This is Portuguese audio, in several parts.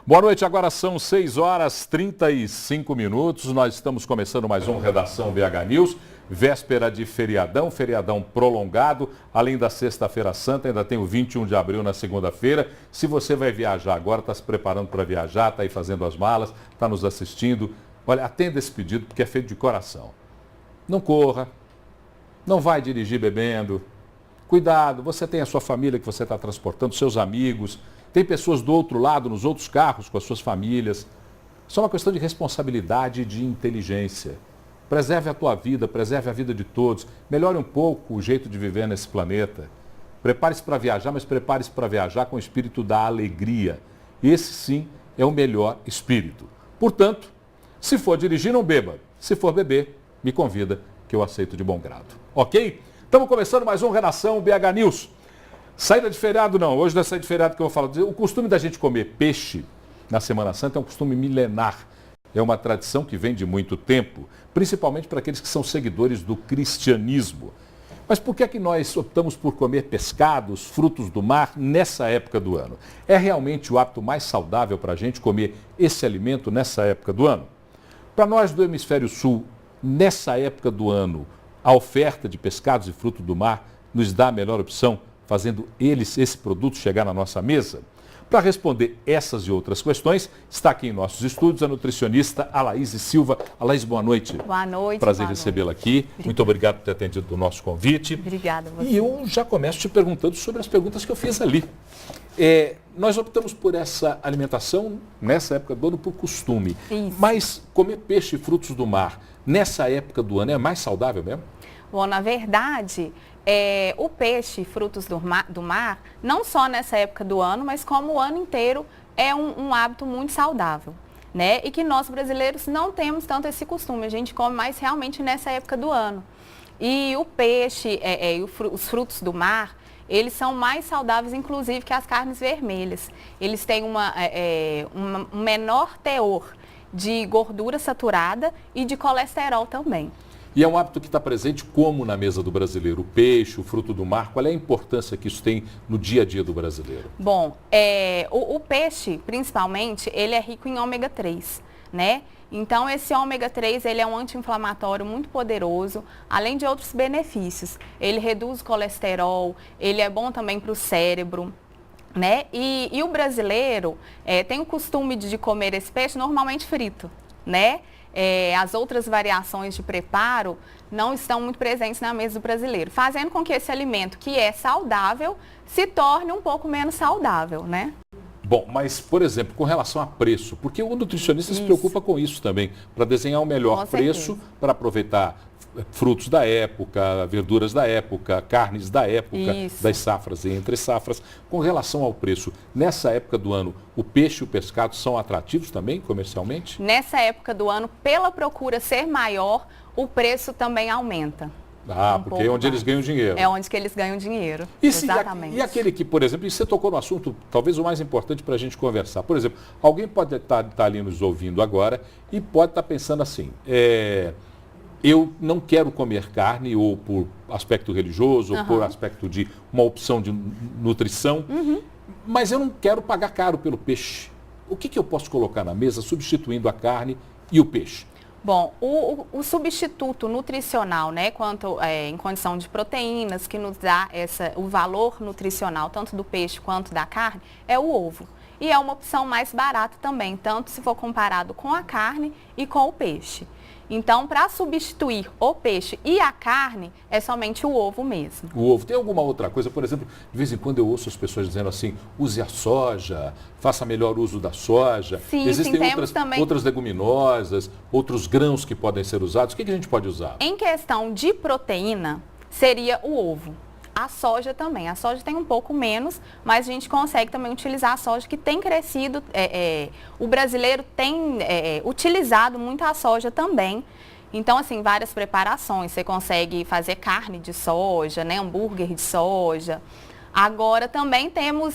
Boa noite, agora são 6h35. Nós estamos começando mais um Redação BH News, véspera de feriadão, feriadão prolongado, além da Sexta-feira Santa, ainda tem o 21 de abril na segunda-feira. Se você vai viajar agora, está se preparando para viajar, está aí fazendo as malas, está nos assistindo, olha, atenda esse pedido porque é feito de coração. Não corra, não vai dirigir bebendo, cuidado, você tem a sua família que você está transportando, seus amigos, tem pessoas do outro lado, nos outros carros, com as suas famílias. Isso é uma questão de responsabilidade e de inteligência. Preserve a tua vida, preserve a vida de todos. Melhore um pouco o jeito de viver nesse planeta. Prepare-se para viajar, mas prepare-se para viajar com o espírito da alegria. Esse sim é o melhor espírito. Portanto, se for dirigir, não beba. Se for beber, me convida, que eu aceito de bom grado. Ok? Estamos começando mais um Redação BH News. Saída de feriado não, hoje não é saída de feriado que eu vou falar. O costume da gente comer peixe na Semana Santa é um costume milenar. É uma tradição que vem de muito tempo, principalmente para aqueles que são seguidores do cristianismo. Mas por que é que nós optamos por comer pescados, frutos do mar nessa época do ano? É realmente o hábito mais saudável para a gente comer esse alimento nessa época do ano? Para nós do Hemisfério Sul, nessa época do ano, a oferta de pescados e frutos do mar nos dá a melhor opção, fazendo esse produto chegar na nossa mesa? Para responder essas e outras questões, está aqui em nossos estúdios a nutricionista Alaíse Silva. Alaíse, boa noite. Boa noite. Prazer recebê-la aqui. Obrigada. Muito obrigado por ter atendido o nosso convite. Obrigada a você. E eu já começo te perguntando sobre as perguntas que eu fiz ali. Nós optamos por essa alimentação, nessa época do ano, por costume. Isso. Mas comer peixe e frutos do mar, nessa época do ano, é mais saudável mesmo? Bom, na verdade, o peixe, frutos do mar, não só nessa época do ano, mas como o ano inteiro, é um hábito muito saudável, né? E que nós brasileiros não temos tanto esse costume, a gente come mais realmente nessa época do ano. E o peixe e os frutos do mar, eles são mais saudáveis, inclusive, que as carnes vermelhas. Eles têm um menor teor de gordura saturada e de colesterol também. E é um hábito que está presente como na mesa do brasileiro? O peixe, o fruto do mar, qual é a importância que isso tem no dia a dia do brasileiro? Bom, o peixe, principalmente, ele é rico em ômega 3, né? Então, esse ômega 3, ele é um anti-inflamatório muito poderoso, além de outros benefícios. Ele reduz o colesterol, ele é bom também para o cérebro, né? E o brasileiro tem o costume de comer esse peixe normalmente frito, né? As outras variações de preparo não estão muito presentes na mesa do brasileiro, fazendo com que esse alimento, que é saudável, se torne um pouco menos saudável, né? Bom, mas, por exemplo, com relação a preço, porque o nutricionista se preocupa com isso também, para desenhar o melhor preço, para aproveitar frutos da época, verduras da época, carnes da época, das safras e entre safras. Com relação ao preço, nessa época do ano, o peixe e o pescado são atrativos também comercialmente? Nessa época do ano, pela procura ser maior, o preço também aumenta. Porque é onde eles ganham dinheiro. É onde que eles ganham dinheiro, exatamente. E aquele que, por exemplo, e você tocou no assunto, talvez o mais importante para a gente conversar. Por exemplo, alguém pode estar ali nos ouvindo agora e pode estar pensando assim, eu não quero comer carne, ou por aspecto religioso, ou por aspecto de uma opção de nutrição, mas eu não quero pagar caro pelo peixe. O que eu posso colocar na mesa substituindo a carne e o peixe? Bom, o substituto nutricional, né, em condição de proteínas, que nos dá o valor nutricional, tanto do peixe quanto da carne, é o ovo. E é uma opção mais barata também, tanto se for comparado com a carne e com o peixe. Então, para substituir o peixe e a carne, é somente o ovo mesmo. O ovo. Tem alguma outra coisa? Por exemplo, de vez em quando eu ouço as pessoas dizendo assim, use a soja, faça melhor uso da soja. Sim, existem também outras leguminosas, outros grãos que podem ser usados. O que a gente pode usar? Em questão de proteína, seria o ovo. A soja também. A soja tem um pouco menos, mas a gente consegue também utilizar a soja, que tem crescido. O brasileiro tem utilizado muito a soja também. Então, assim, várias preparações. Você consegue fazer carne de soja, né, hambúrguer de soja. Agora também temos,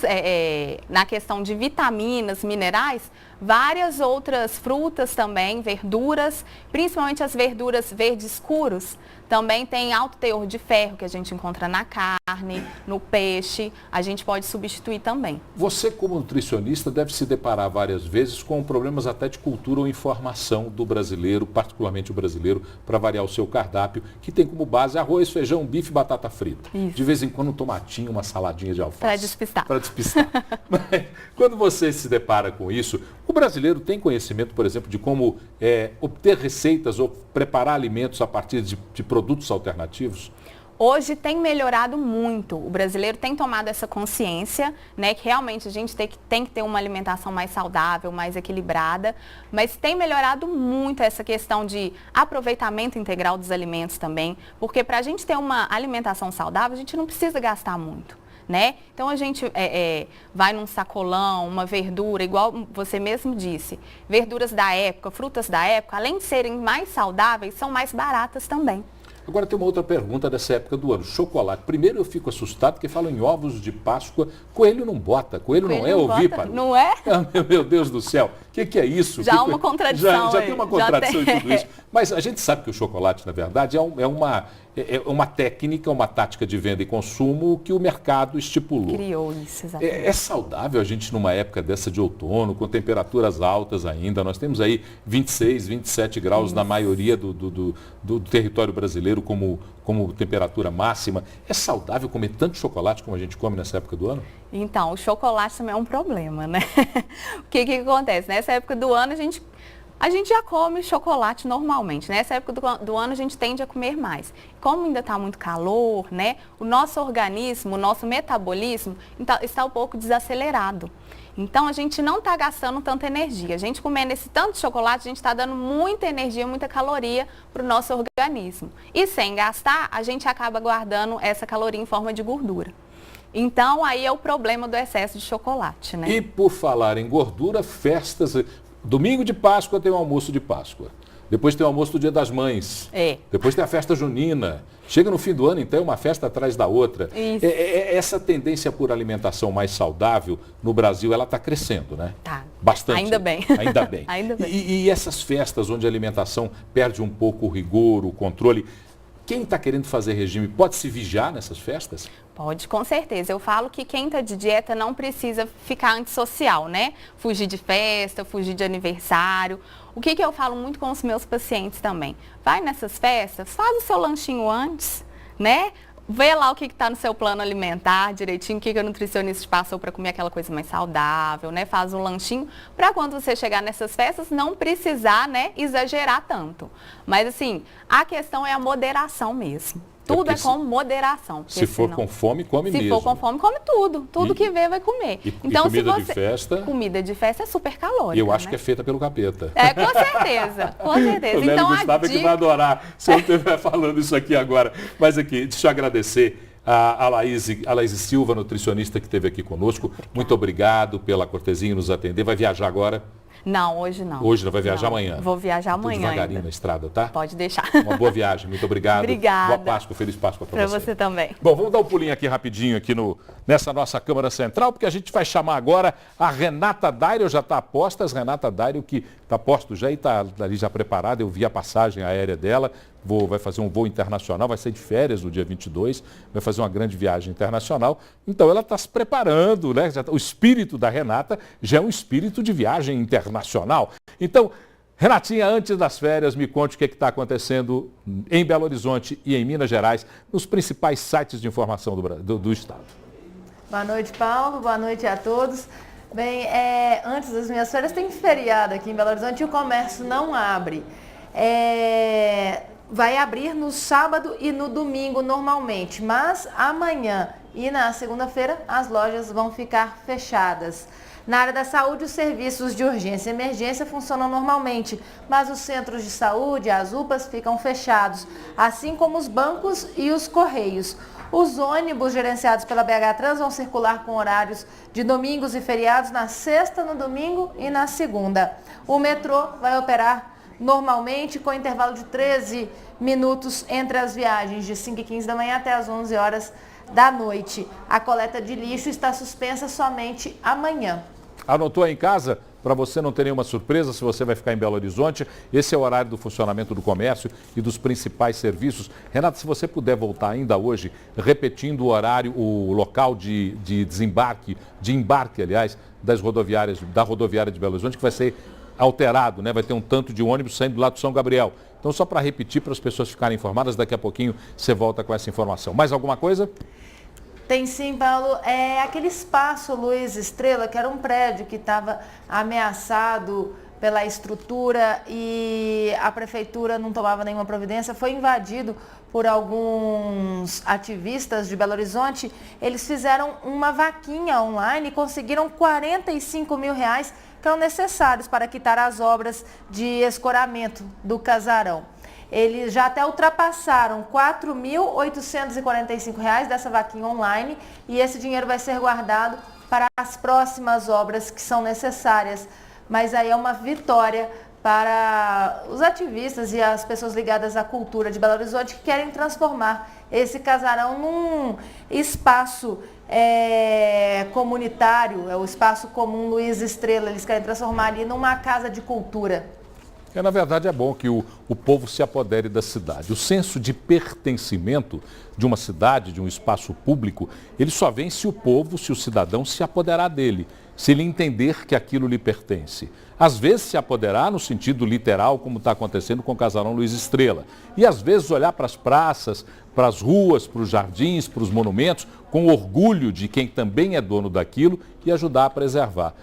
na questão de vitaminas, minerais, várias outras frutas também, verduras, principalmente as verduras verdes escuros, Também tem alto teor de ferro que a gente encontra na carne, no peixe, a gente pode substituir também. Você, como nutricionista, deve se deparar várias vezes com problemas até de cultura ou informação do brasileiro, particularmente o brasileiro, para variar o seu cardápio, que tem como base arroz, feijão, bife e batata frita. Isso. De vez em quando um tomatinho, uma saladinha de alface. Para despistar. Para despistar. Mas, quando você se depara com isso, o brasileiro tem conhecimento, por exemplo, de como obter receitas ou preparar alimentos a partir de produtos alternativos? Hoje tem melhorado muito, o brasileiro tem tomado essa consciência, né, que realmente a gente tem que ter uma alimentação mais saudável, mais equilibrada, mas tem melhorado muito essa questão de aproveitamento integral dos alimentos também, porque para a gente ter uma alimentação saudável, a gente não precisa gastar muito. Né? Então a gente vai num sacolão, uma verdura, igual você mesmo disse, verduras da época, frutas da época, além de serem mais saudáveis, são mais baratas também. Agora tem uma outra pergunta dessa época do ano, chocolate. Primeiro eu fico assustado porque falam em ovos de Páscoa, coelho não bota, coelho não é ovíparo. Não é? Meu Deus do céu, o que é isso? Já há uma contradição. Já tem uma contradição em tudo isso. Mas a gente sabe que o chocolate, na verdade, é uma técnica, uma tática de venda e consumo que o mercado estipulou. Criou isso, exatamente. É saudável a gente, numa época dessa de outono, com temperaturas altas ainda, nós temos aí 26, 27 graus na maioria do território brasileiro como temperatura máxima. É saudável comer tanto chocolate como a gente come nessa época do ano? Então, o chocolate também é um problema, né? O que acontece? Nessa época do ano, a gente já come chocolate normalmente. Nessa época do ano, a gente tende a comer mais. Como ainda está muito calor, né? O nosso organismo, o nosso metabolismo está um pouco desacelerado. Então, a gente não está gastando tanta energia. A gente comendo esse tanto de chocolate, a gente está dando muita energia, muita caloria para o nosso organismo. E sem gastar, a gente acaba guardando essa caloria em forma de gordura. Então, aí é o problema do excesso de chocolate, né? E por falar em gordura, festas... Domingo de Páscoa tem o almoço de Páscoa. Depois tem o almoço do Dia das Mães. Depois tem a festa junina. Chega no fim do ano, então, é uma festa atrás da outra. Essa tendência por alimentação mais saudável no Brasil, ela está crescendo, né? Tá. Bastante. Ainda bem. Ainda bem. Ainda bem. E essas festas onde a alimentação perde um pouco o rigor, o controle, quem está querendo fazer regime pode se vigiar nessas festas? Pode, com certeza. Eu falo que quem está de dieta não precisa ficar antissocial, né? Fugir de festa, fugir de aniversário. O que eu falo muito com os meus pacientes também? Vai nessas festas, faz o seu lanchinho antes, né? Vê lá o que está no seu plano alimentar direitinho, o que a nutricionista te passou para comer aquela coisa mais saudável, né? Faz um lanchinho para quando você chegar nessas festas não precisar, né, exagerar tanto. Mas assim, a questão é a moderação mesmo. Tudo é com moderação. Se for com fome, come mesmo. Se for com fome, come tudo. Tudo que vê, vai comer. Então, comida de festa? Comida de festa é super calórica. E eu acho que é feita pelo capeta. Com certeza. Com certeza. O Nélio Gustavo é que vai adorar se eu estiver falando isso aqui agora. Mas aqui, deixa eu agradecer a Laís Silva, nutricionista que esteve aqui conosco. Muito obrigado pela cortesia em nos atender. Vai viajar agora? Não, hoje não. Hoje não, vai viajar amanhã? Vou viajar amanhã devagarinho ainda. Na estrada, tá? Pode deixar. Uma boa viagem, muito obrigado. Obrigada. Boa Páscoa, feliz Páscoa para você. Para você também. Bom, vamos dar um pulinho aqui rapidinho aqui nessa nossa Câmara Central, porque a gente vai chamar agora a Renata Dairo, já está a postas, Renata Dairo que está a posto já e está ali já preparada, eu vi a passagem aérea dela, vai fazer um voo internacional, vai sair de férias no dia 22, vai fazer uma grande viagem internacional, então ela está se preparando, né? O espírito da Renata já é um espírito de viagem internacional. Então, Renatinha, antes das férias, me conte o que está acontecendo em Belo Horizonte e em Minas Gerais, nos principais sites de informação do Estado. Boa noite, Paulo. Boa noite a todos. Bem, antes das minhas férias tem feriado aqui em Belo Horizonte e o comércio não abre. Vai abrir no sábado e no domingo normalmente, mas amanhã e na segunda-feira as lojas vão ficar fechadas. Na área da saúde, os serviços de urgência e emergência funcionam normalmente, mas os centros de saúde, as UPAs, ficam fechados, assim como os bancos e os correios. Os ônibus gerenciados pela BH Trans vão circular com horários de domingos e feriados na sexta, no domingo e na segunda. O metrô vai operar normalmente com intervalo de 13 minutos entre as viagens, de 5h15 da manhã até as 11 horas da noite. A coleta de lixo está suspensa somente amanhã. Anotou aí em casa? Para você não ter nenhuma surpresa se você vai ficar em Belo Horizonte. Esse é o horário do funcionamento do comércio e dos principais serviços. Renata, se você puder voltar ainda hoje, repetindo o horário, o local de embarque, aliás, da rodoviária de Belo Horizonte, que vai ser alterado, né? Vai ter um tanto de ônibus saindo do lado do São Gabriel. Então, só para repetir, para as pessoas ficarem informadas, daqui a pouquinho você volta com essa informação. Mais alguma coisa? Tem sim, Paulo. É aquele espaço Luiz Estrela, que era um prédio que estava ameaçado pela estrutura e a prefeitura não tomava nenhuma providência, foi invadido por alguns ativistas de Belo Horizonte. Eles fizeram uma vaquinha online e conseguiram R$45 mil, que eram necessários para quitar as obras de escoramento do casarão. Eles já até ultrapassaram R$4.845 dessa vaquinha online e esse dinheiro vai ser guardado para as próximas obras que são necessárias. Mas aí é uma vitória para os ativistas e as pessoas ligadas à cultura de Belo Horizonte que querem transformar esse casarão num espaço comunitário, é o espaço comum Luiz Estrela. Eles querem transformar ali numa casa de cultura. Na verdade, é bom que o povo se apodere da cidade. O senso de pertencimento de uma cidade, de um espaço público, ele só vem se o povo, se o cidadão se apoderar dele, se ele entender que aquilo lhe pertence. Às vezes se apoderar no sentido literal, como está acontecendo com o Casarão Luiz Estrela. E às vezes olhar para as praças, para as ruas, para os jardins, para os monumentos, com orgulho de quem também é dono daquilo e ajudar a preservar.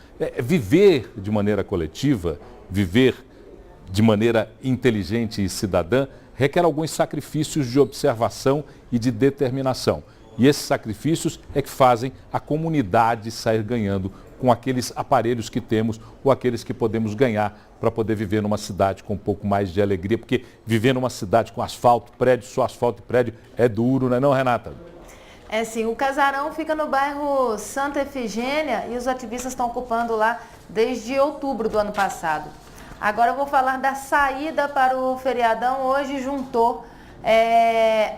Viver de maneira coletiva, viver de maneira inteligente e cidadã, requer alguns sacrifícios de observação e de determinação. E esses sacrifícios é que fazem a comunidade sair ganhando com aqueles aparelhos que temos ou aqueles que podemos ganhar para poder viver numa cidade com um pouco mais de alegria, porque viver numa cidade com asfalto, prédio, só asfalto e prédio é duro, não é não, Renata? É sim, o casarão fica no bairro Santa Efigênia e os ativistas estão ocupando lá desde outubro do ano passado. Agora eu vou falar da saída para o feriadão. Hoje juntou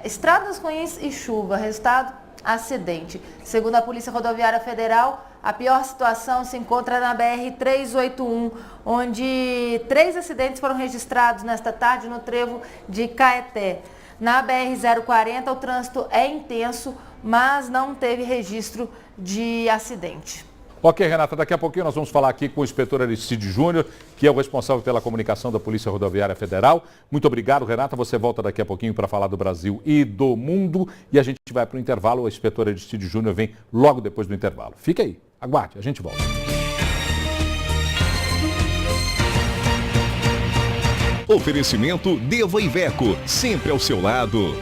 estradas ruins e chuva. Resultado, acidente. Segundo a Polícia Rodoviária Federal, a pior situação se encontra na BR-381, onde 3 acidentes foram registrados nesta tarde no trevo de Caeté. Na BR-040 o trânsito é intenso, mas não teve registro de acidente. Ok, Renata, daqui a pouquinho nós vamos falar aqui com o inspetor Aristide Júnior, que é o responsável pela comunicação da Polícia Rodoviária Federal. Muito obrigado, Renata. Você volta daqui a pouquinho para falar do Brasil e do mundo. E a gente vai para o intervalo. O inspetor Aristide Júnior vem logo depois do intervalo. Fica aí, aguarde, a gente volta. Oferecimento Deva Iveco, sempre ao seu lado.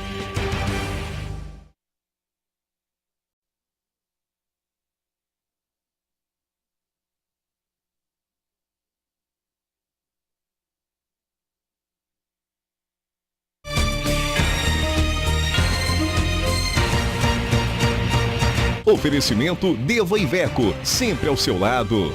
Oferecimento Deva Iveco, sempre ao seu lado.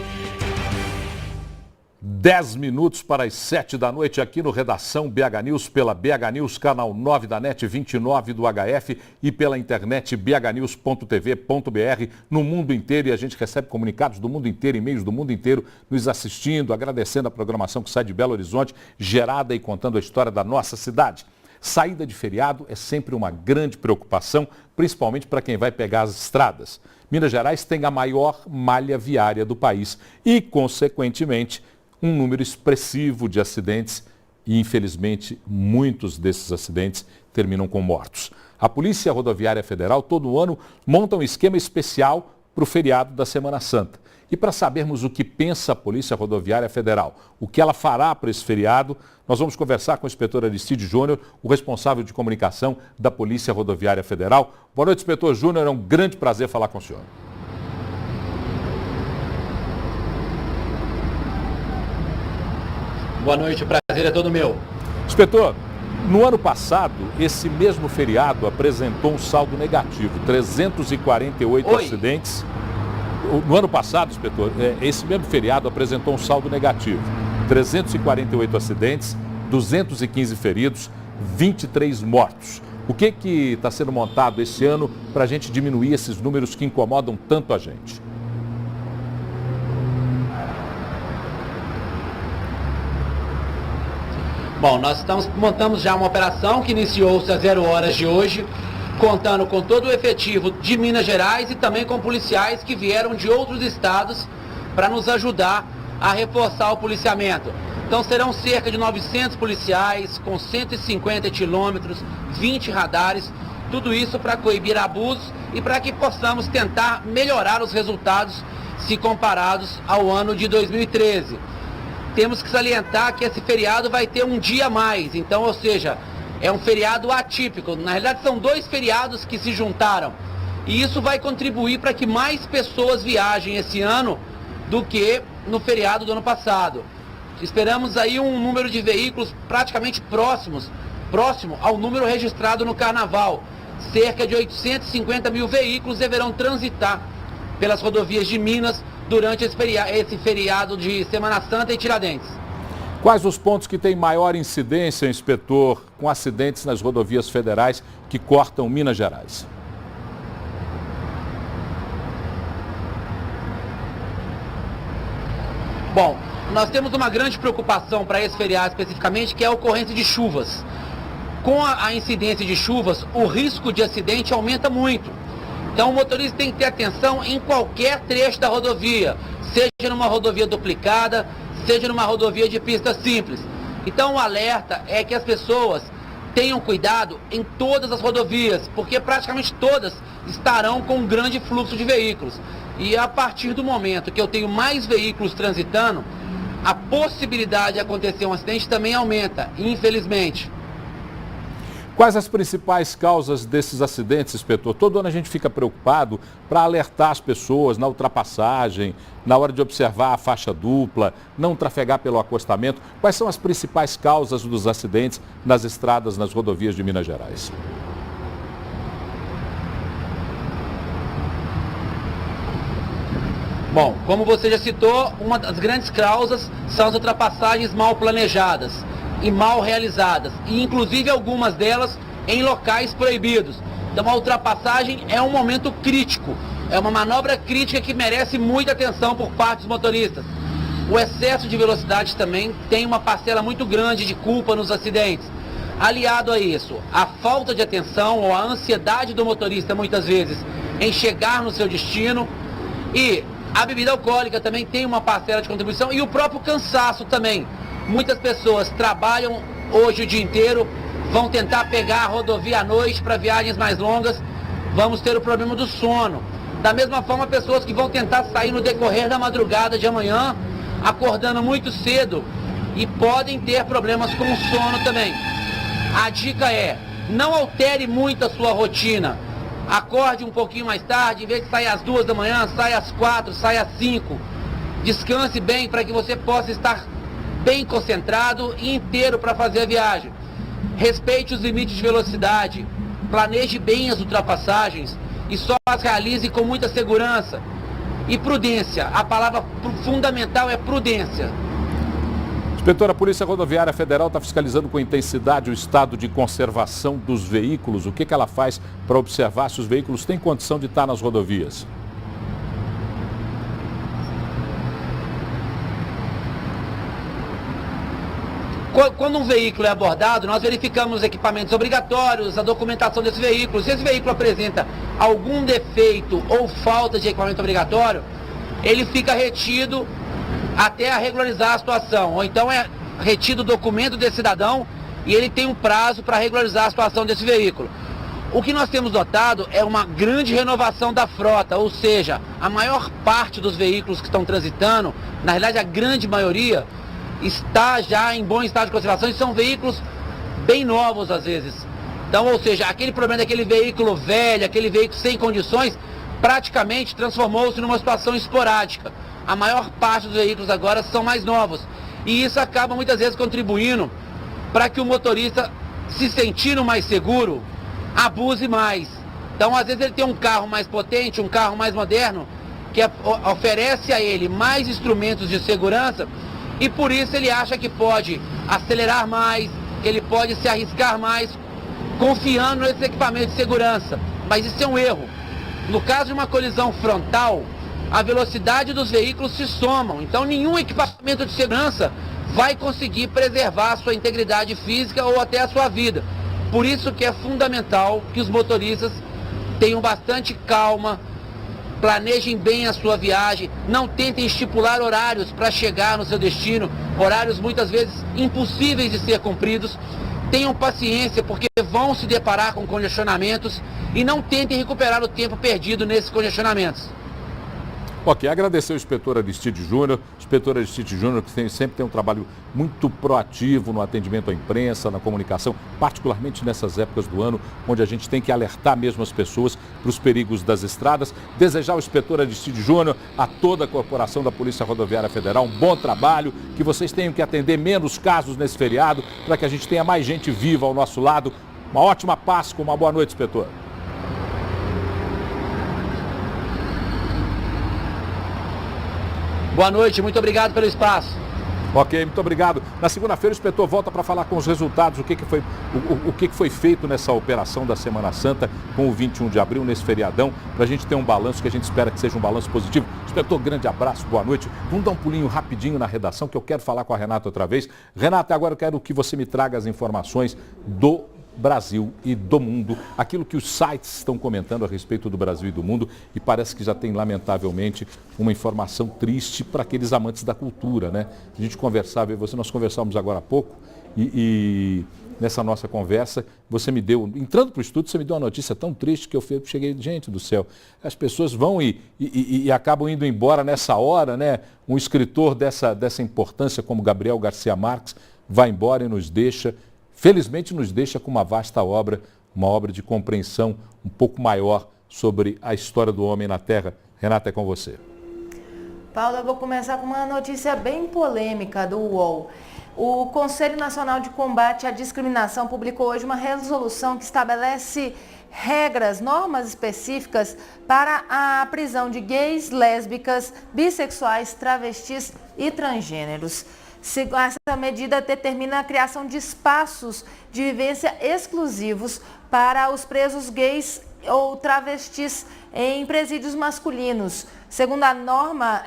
10 minutos para as 7 da noite aqui no Redação BH News, pela BH News, canal 9 da NET, 29 do HF e pela internet bhnews.tv.br no mundo inteiro. E a gente recebe comunicados do mundo inteiro, e-mails do mundo inteiro nos assistindo, agradecendo a programação que sai de Belo Horizonte, gerada e contando a história da nossa cidade. Saída de feriado é sempre uma grande preocupação, principalmente para quem vai pegar as estradas. Minas Gerais tem a maior malha viária do país e, consequentemente, um número expressivo de acidentes e, infelizmente, muitos desses acidentes terminam com mortos. A Polícia Rodoviária Federal, todo ano, monta um esquema especial para o feriado da Semana Santa. E para sabermos o que pensa a Polícia Rodoviária Federal, o que ela fará para esse feriado, nós vamos conversar com o inspetor Aristide Júnior, o responsável de comunicação da Polícia Rodoviária Federal. Boa noite, inspetor Júnior, é um grande prazer falar com o senhor. Boa noite, o prazer é todo meu. Inspetor, no ano passado, esse mesmo feriado apresentou um saldo negativo, 348 acidentes. No ano passado, inspetor, esse mesmo feriado apresentou um saldo negativo, 348 acidentes, 215 feridos, 23 mortos. O que está sendo montado esse ano para a gente diminuir esses números que incomodam tanto a gente? Bom, nós montamos já uma operação que iniciou-se às 0 horas de hoje, contando com todo o efetivo de Minas Gerais e também com policiais que vieram de outros estados para nos ajudar a reforçar o policiamento. Então serão cerca de 900 policiais com 150 quilômetros, 20 radares, tudo isso para coibir abusos e para que possamos tentar melhorar os resultados se comparados ao ano de 2013. Temos que salientar que esse feriado vai ter um dia a mais, então, ou seja, é um feriado atípico. Na realidade são 2 feriados que se juntaram e isso vai contribuir para que mais pessoas viajem esse ano do que no feriado do ano passado. Esperamos aí um número de veículos praticamente próximo ao número registrado no Carnaval. Cerca de 850 mil veículos deverão transitar pelas rodovias de Minas durante esse feriado de Semana Santa e Tiradentes. Quais os pontos que têm maior incidência, inspetor, com acidentes nas rodovias federais que cortam Minas Gerais? Bom, nós temos uma grande preocupação para esse feriado especificamente, que é a ocorrência de chuvas. Com a incidência de chuvas, o risco de acidente aumenta muito. Então o motorista tem que ter atenção em qualquer trecho da rodovia, seja numa rodovia duplicada, seja numa rodovia de pista simples. Então o alerta é que as pessoas tenham cuidado em todas as rodovias, porque praticamente todas estarão com um grande fluxo de veículos. E a partir do momento que eu tenho mais veículos transitando, a possibilidade de acontecer um acidente também aumenta, infelizmente. Quais as principais causas desses acidentes, inspetor? Todo ano a gente fica preocupado para alertar as pessoas na ultrapassagem, na hora de observar a faixa dupla, não trafegar pelo acostamento. Quais são as principais causas dos acidentes nas estradas, nas rodovias de Minas Gerais? Bom, como você já citou, uma das grandes causas são as ultrapassagens mal planejadas e mal realizadas, e inclusive algumas delas em locais proibidos. Então a ultrapassagem é um momento crítico, é uma manobra crítica que merece muita atenção por parte dos motoristas. O excesso de velocidade também tem uma parcela muito grande de culpa nos acidentes. Aliado a isso, a falta de atenção ou a ansiedade do motorista muitas vezes em chegar no seu destino, e a bebida alcoólica também tem uma parcela de contribuição, e o próprio cansaço também. Muitas pessoas trabalham hoje o dia inteiro, vão tentar pegar a rodovia à noite para viagens mais longas, vamos ter o problema do sono. Da mesma forma, pessoas que vão tentar sair no decorrer da madrugada de amanhã, acordando muito cedo, e podem ter problemas com o sono também. A dica é, não altere muito a sua rotina. Acorde um pouquinho mais tarde, em vez de sair às 2 da manhã, saia às 4, saia às 5. Descanse bem para que você possa estar bem concentrado e inteiro para fazer a viagem. Respeite os limites de velocidade, planeje bem as ultrapassagens e só as realize com muita segurança. E prudência, a palavra fundamental é prudência. Inspetor, a Polícia Rodoviária Federal está fiscalizando com intensidade o estado de conservação dos veículos. O que ela faz para observar se os veículos têm condição de estar nas rodovias? Quando um veículo é abordado, nós verificamos os equipamentos obrigatórios, a documentação desse veículo. Se esse veículo apresenta algum defeito ou falta de equipamento obrigatório, ele fica retido até a regularizar a situação. Ou então é retido o documento desse cidadão e ele tem um prazo para regularizar a situação desse veículo. O que nós temos notado é uma grande renovação da frota, ou seja, a maior parte dos veículos que estão transitando, na realidade a grande maioria, está já em bom estado de conservação e são veículos bem novos às vezes. Então, ou seja, aquele problema daquele veículo velho, aquele veículo sem condições, praticamente transformou-se numa situação esporádica. A maior parte dos veículos agora são mais novos. E isso acaba muitas vezes contribuindo para que o motorista, se sentindo mais seguro, abuse mais. Então, às vezes ele tem um carro mais potente, um carro mais moderno, que oferece a ele mais instrumentos de segurança, e por isso ele acha que pode acelerar mais, que ele pode se arriscar mais, confiando nesses equipamentos de segurança. Mas isso é um erro. No caso de uma colisão frontal, a velocidade dos veículos se somam. Então nenhum equipamento de segurança vai conseguir preservar a sua integridade física ou até a sua vida. Por isso que é fundamental que os motoristas tenham bastante calma, planejem bem a sua viagem, não tentem estipular horários para chegar no seu destino, horários muitas vezes impossíveis de ser cumpridos. Tenham paciência, porque vão se deparar com congestionamentos e não tentem recuperar o tempo perdido nesses congestionamentos. Ok, agradecer ao inspetor Aristide Júnior. O inspetor Aristide Júnior que sempre tem um trabalho muito proativo no atendimento à imprensa, na comunicação, particularmente nessas épocas do ano, onde a gente tem que alertar mesmo as pessoas para os perigos das estradas. Desejar ao inspetor Aristide Júnior, a toda a corporação da Polícia Rodoviária Federal, um bom trabalho, que vocês tenham que atender menos casos nesse feriado, para que a gente tenha mais gente viva ao nosso lado. Uma ótima Páscoa, uma boa noite, inspetor. Boa noite, muito obrigado pelo espaço. Ok, muito obrigado. Na segunda-feira o inspetor volta para falar com os resultados, o que foi feito nessa operação da Semana Santa com o 21 de abril, nesse feriadão, para a gente ter um balanço que a gente espera que seja um balanço positivo. Inspetor, grande abraço, boa noite. Vamos dar um pulinho rapidinho na redação, que eu quero falar com a Renata outra vez. Renata, agora eu quero que você me traga as informações do Brasil e do mundo, aquilo que os sites estão comentando a respeito do Brasil e do mundo, e parece que já tem, lamentavelmente, uma informação triste para aqueles amantes da cultura, né? A gente conversava, nós conversávamos agora há pouco, e nessa nossa conversa, você me deu, entrando para o estúdio, você me deu uma notícia tão triste que eu cheguei, gente do céu, as pessoas vão e acabam indo embora nessa hora, né? Um escritor dessa importância como Gabriel Garcia Marques vai embora e nos deixa. Felizmente nos deixa com uma vasta obra, uma obra de compreensão um pouco maior sobre a história do homem na Terra. Renata, é com você. Paulo, eu vou começar com uma notícia bem polêmica do UOL. O Conselho Nacional de Combate à Discriminação publicou hoje uma resolução que estabelece regras, normas específicas para a prisão de gays, lésbicas, bissexuais, travestis e transgêneros. Essa medida determina a criação de espaços de vivência exclusivos para os presos gays ou travestis em presídios masculinos. Segundo a norma,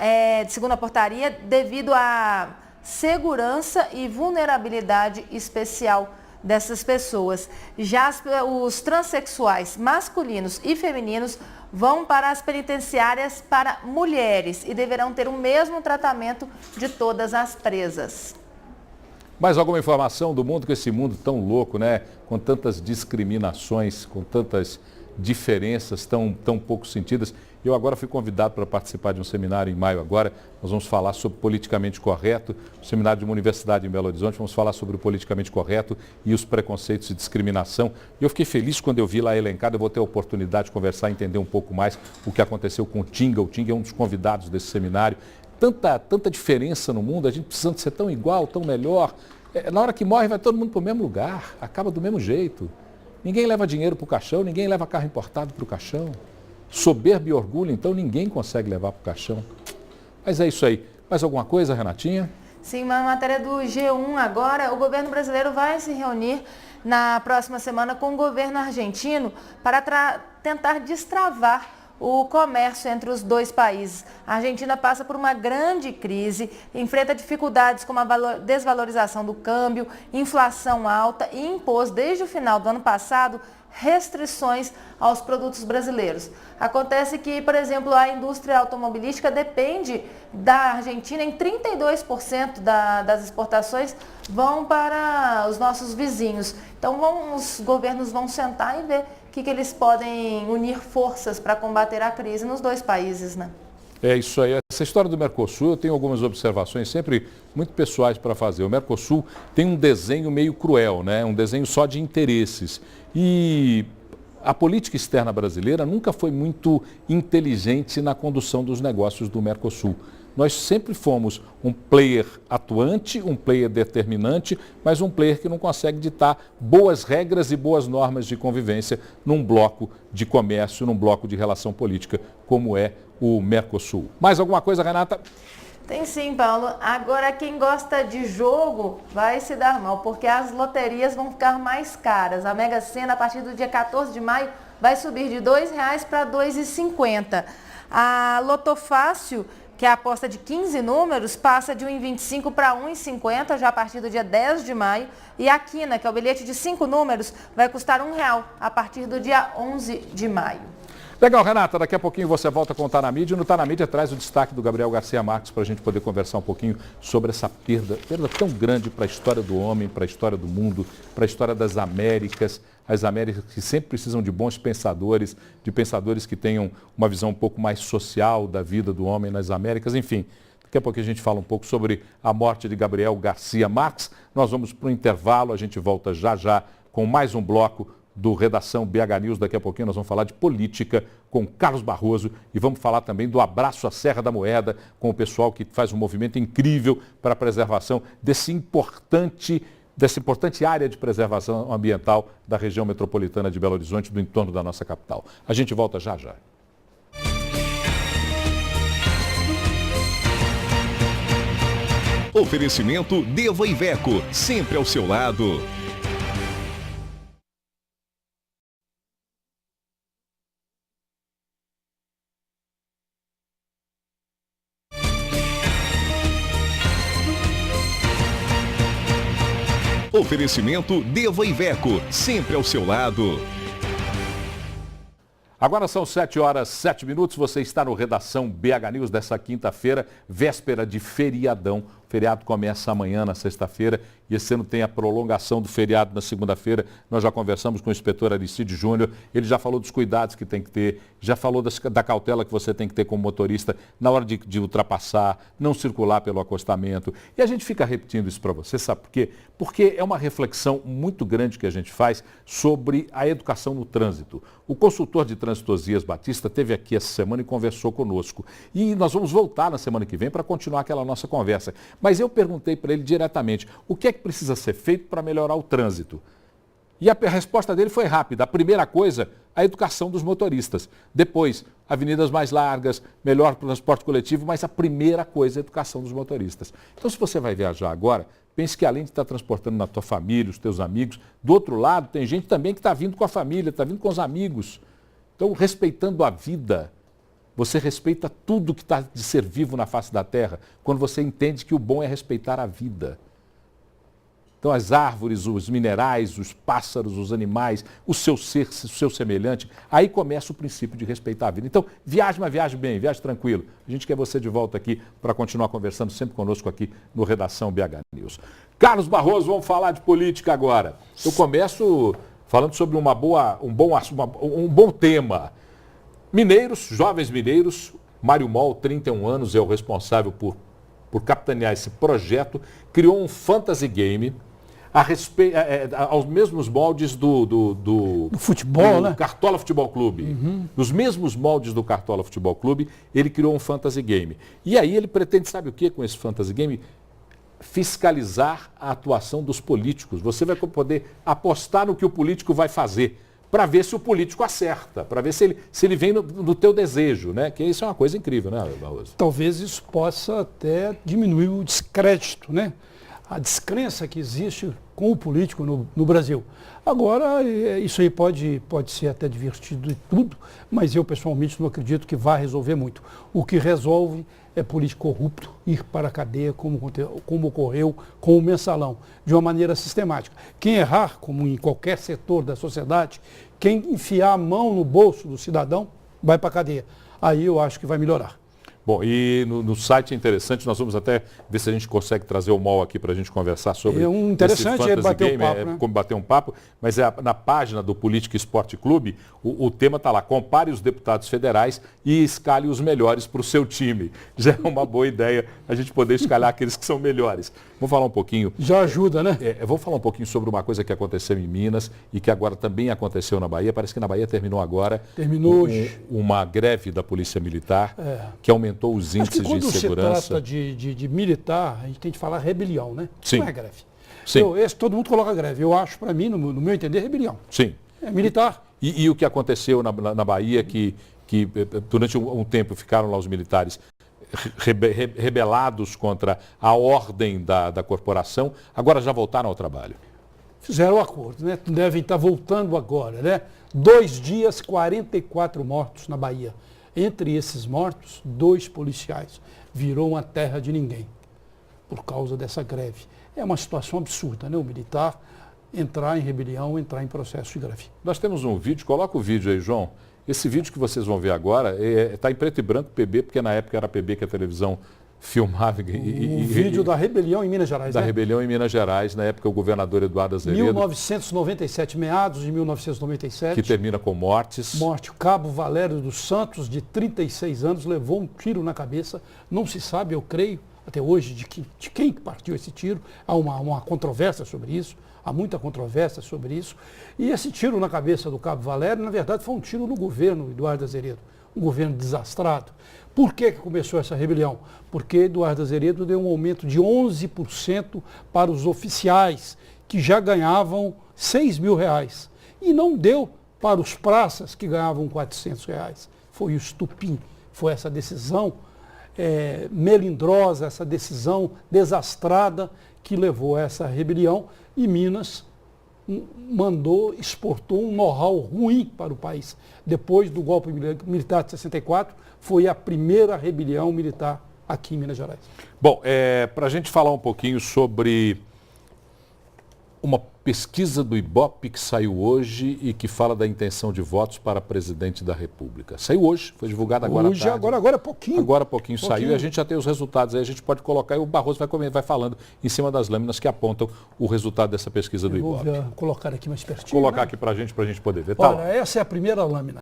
segundo a portaria, devido à segurança e vulnerabilidade especial dessas pessoas. Já os transexuais masculinos e femininos vão para as penitenciárias para mulheres e deverão ter o mesmo tratamento de todas as presas. Mais alguma informação do mundo, com esse mundo tão louco, né? Com tantas discriminações, com tantas diferenças tão pouco sentidas. Eu agora fui convidado para participar de um seminário em maio agora. Nós vamos falar sobre politicamente correto, um seminário de uma universidade em Belo Horizonte. Vamos falar sobre o politicamente correto e os preconceitos e discriminação. E eu fiquei feliz quando eu vi lá elencado. Eu vou ter a oportunidade de conversar e entender um pouco mais o que aconteceu com o Tinga. O Tinga é um dos convidados desse seminário. Tanta diferença no mundo, a gente precisando ser tão igual, tão melhor. Na hora que morre vai todo mundo para o mesmo lugar, acaba do mesmo jeito. Ninguém leva dinheiro para o caixão, ninguém leva carro importado para o caixão. Soberba e orgulho, então ninguém consegue levar para o caixão. Mas é isso aí. Mais alguma coisa, Renatinha? Sim, uma matéria do G1 agora. O governo brasileiro vai se reunir na próxima semana com o governo argentino para tentar destravar o comércio entre os dois países. A Argentina passa por uma grande crise, enfrenta dificuldades como a desvalorização do câmbio, inflação alta e impôs desde o final do ano passado restrições aos produtos brasileiros. Acontece que, por exemplo, a indústria automobilística depende da Argentina, em 32% das exportações vão para os nossos vizinhos. Então os governos vão sentar e ver o que eles podem unir forças para combater a crise nos dois países, né? É isso aí. Essa história do Mercosul, eu tenho algumas observações sempre muito pessoais para fazer. O Mercosul tem um desenho meio cruel, né? Um desenho só de interesses. E a política externa brasileira nunca foi muito inteligente na condução dos negócios do Mercosul. Nós sempre fomos um player atuante, um player determinante, mas um player que não consegue ditar boas regras e boas normas de convivência num bloco de comércio, num bloco de relação política, como é o Mercosul. Mais alguma coisa, Renata? Tem sim, Paulo. Agora, quem gosta de jogo vai se dar mal, porque as loterias vão ficar mais caras. A Mega Sena, a partir do dia 14 de maio, vai subir de R$ 2,00 para R$ 2,50. A Lotofácil que é a aposta de 15 números, passa de 1,25 para 1,50 já a partir do dia 10 de maio. E a quina, que é o bilhete de 5 números, vai custar R$1 a partir do dia 11 de maio. Legal, Renata, daqui a pouquinho você volta com o Tá na Mídia. No Tá na Mídia traz o destaque do Gabriel Garcia Marques para a gente poder conversar um pouquinho sobre essa perda tão grande para a história do homem, para a história do mundo, para a história das Américas. As Américas que sempre precisam de bons pensadores, de pensadores que tenham uma visão um pouco mais social da vida do homem nas Américas. Enfim, daqui a pouco a gente fala um pouco sobre a morte de Gabriel Garcia Marques. Nós vamos para o intervalo, a gente volta já já com mais um bloco do Redação BH News. Daqui a pouquinho nós vamos falar de política com Carlos Barroso e vamos falar também do Abraço à Serra da Moeda com o pessoal que faz um movimento incrível para a preservação dessa importante área de preservação ambiental da região metropolitana de Belo Horizonte, do entorno da nossa capital. A gente volta já já. Oferecimento Deva Iveco, sempre ao seu lado. Oferecimento Deva Iveco, sempre ao seu lado. Agora são 7h07, você está no Redação BH News dessa quinta-feira, véspera de feriadão. O feriado começa amanhã, na sexta-feira, e esse ano tem a prolongação do feriado na segunda-feira. Nós já conversamos com o inspetor Aristide Júnior, ele já falou dos cuidados que tem que ter, já falou da cautela que você tem que ter como motorista na hora de ultrapassar, não circular pelo acostamento. E a gente fica repetindo isso para você, sabe por quê? Porque é uma reflexão muito grande que a gente faz sobre a educação no trânsito. O consultor de trânsito Osias Batista esteve aqui essa semana e conversou conosco. E nós vamos voltar na semana que vem para continuar aquela nossa conversa. Mas eu perguntei para ele diretamente, o que é que precisa ser feito para melhorar o trânsito? E a resposta dele foi rápida. A primeira coisa, a educação dos motoristas. Depois, avenidas mais largas, melhor transporte coletivo, mas a primeira coisa é a educação dos motoristas. Então, se você vai viajar agora, pense que além de estar transportando na tua família, os teus amigos, do outro lado tem gente também que está vindo com a família, está vindo com os amigos. Então, respeitando a vida, você respeita tudo que está de ser vivo na face da terra, quando você entende que o bom é respeitar a vida. Então, as árvores, os minerais, os pássaros, os animais, o seu ser, o seu semelhante, aí começa o princípio de respeitar a vida. Então, viaje, mas viaje bem, viaje tranquilo. A gente quer você de volta aqui para continuar conversando sempre conosco aqui no Redação BH News. Carlos Barroso, vamos falar de política agora. Eu começo falando sobre um bom tema. Mineiros, jovens mineiros, Mário Mol, 31 anos, é o responsável por capitanear esse projeto, criou um fantasy game aos mesmos moldes do futebol, né? Cartola Futebol Clube. Nos mesmos moldes do Cartola Futebol Clube, ele criou um fantasy game. E aí ele pretende, sabe o que com esse fantasy game? Fiscalizar a atuação dos políticos. Você vai poder apostar no que o político vai fazer, para ver se o político acerta, para ver se ele vem no teu desejo, né? Que isso é uma coisa incrível, né, Barroso? Talvez isso possa até diminuir o descrédito, né? A descrença que existe com o político no Brasil. Agora, isso aí pode ser até divertido e tudo, mas eu pessoalmente não acredito que vá resolver muito. O que resolve é político corrupto ir para a cadeia, como ocorreu com o mensalão, de uma maneira sistemática. Quem errar, como em qualquer setor da sociedade, quem enfiar a mão no bolso do cidadão, vai para a cadeia. Aí eu acho que vai melhorar. Bom, e no site é interessante, nós vamos até ver se a gente consegue trazer o Mol aqui para a gente conversar sobre interessante esse ele bater game, um papo, né? Como bater um papo, mas na página do Política Esporte Clube, o tema está lá, compare os deputados federais e escale os melhores para o seu time. Já é uma boa ideia a gente poder escalar aqueles que são melhores. Vamos falar um pouquinho... Já ajuda, né? Vamos falar um pouquinho sobre uma coisa que aconteceu em Minas e que agora também aconteceu na Bahia. Parece que na Bahia terminou agora. Terminou hoje. Uma greve da Polícia Militar que aumentou os índices de insegurança. Quando se trata de militar, a gente tem que falar rebelião, né? Sim. Não é greve. Sim. Todo mundo coloca greve. Eu acho, para mim, no meu entender, rebelião. Sim. É militar. E o que aconteceu na Bahia, que durante um tempo ficaram lá os militares rebelados contra a ordem da corporação, agora já voltaram ao trabalho. Fizeram o acordo, né? Devem estar voltando agora, né? 2 dias, 44 mortos na Bahia. Entre esses mortos, 2 policiais. Virou uma terra de ninguém por causa dessa greve. É uma situação absurda, né? O militar entrar em rebelião, entrar em processo de greve. Nós temos um vídeo, coloca o vídeo aí, João. Esse vídeo que vocês vão ver agora está em preto e branco PB, porque na época era PB que a televisão filmava. O vídeo da rebelião em Minas Gerais, da né? rebelião em Minas Gerais, na época o governador Eduardo Azevedo. 1997, meados de 1997. Que termina com mortes. Morte. O cabo Valério dos Santos, de 36 anos, levou um tiro na cabeça. Não se sabe, eu creio, até hoje, de quem partiu esse tiro. Há uma controvérsia sobre isso. Há muita controvérsia sobre isso. E esse tiro na cabeça do cabo Valério, na verdade, foi um tiro no governo Eduardo Azevedo. Um governo desastrado. Por que começou essa rebelião? Porque Eduardo Azevedo deu um aumento de 11% para os oficiais, que já ganhavam R$6.000. E não deu para os praças, que ganhavam R$400. Foi o estupim, foi essa decisão melindrosa, essa decisão desastrada que levou a essa rebelião. E Minas exportou um know-how ruim para o país. Depois do golpe militar de 64, foi a primeira rebelião militar aqui em Minas Gerais. Bom, para a gente falar um pouquinho sobre uma pesquisa do Ibope que saiu hoje e que fala da intenção de votos para presidente da República. Saiu hoje, foi divulgado agora à tarde. Agora é pouquinho. Agora há pouquinho saiu e a gente já tem os resultados aí, a gente pode colocar e o Barroso vai falando em cima das lâminas que apontam o resultado dessa pesquisa do Ibope. Vou colocar aqui mais pertinho. Colocar aqui para a gente poder ver. Tá. Olha, essa é a primeira lâmina.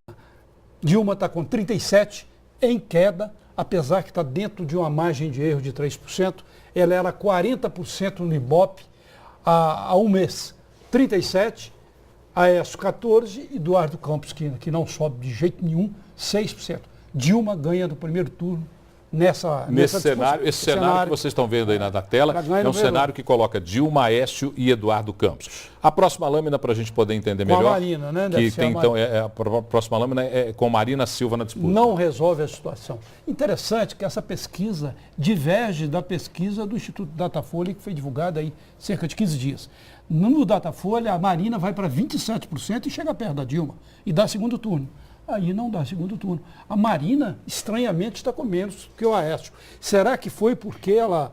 Dilma está com 37, em queda, apesar que está dentro de uma margem de erro de 3%. Ela era 40% no Ibope há um mês. 37, Aécio 14, Eduardo Campos, que não sobe de jeito nenhum, 6%. Dilma ganha no primeiro turno nesse cenário. Esse cenário que vocês estão vendo aí na tela é um cenário que coloca Dilma, Aécio e Eduardo Campos. A próxima lâmina, para a gente poder entender melhor. Com a Marina, né? A próxima lâmina é com Marina Silva na disputa. Não resolve a situação. Interessante que essa pesquisa diverge da pesquisa do Instituto Datafolha, que foi divulgada aí cerca de 15 dias. No Datafolha, a Marina vai para 27% e chega perto da Dilma e dá segundo turno. Aí não dá segundo turno. A Marina, estranhamente, está com menos que o Aécio. Será que foi porque ela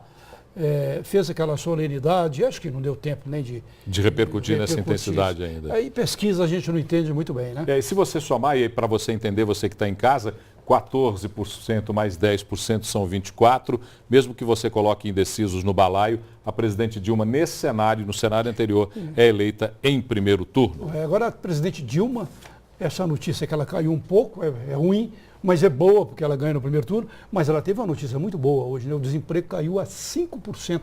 fez aquela solenidade? Acho que não deu tempo nem de repercutir nessa intensidade ainda. Aí pesquisa a gente não entende muito bem, né? E se você somar, e para você entender, você que está em casa, 14% mais 10% são 24%. Mesmo que você coloque indecisos no balaio, a presidente Dilma, nesse cenário, no cenário anterior, é eleita em primeiro turno. Agora, a presidente Dilma, essa notícia que ela caiu um pouco, é ruim, mas é boa porque ela ganha no primeiro turno, mas ela teve uma notícia muito boa hoje, né? O desemprego caiu a 5%,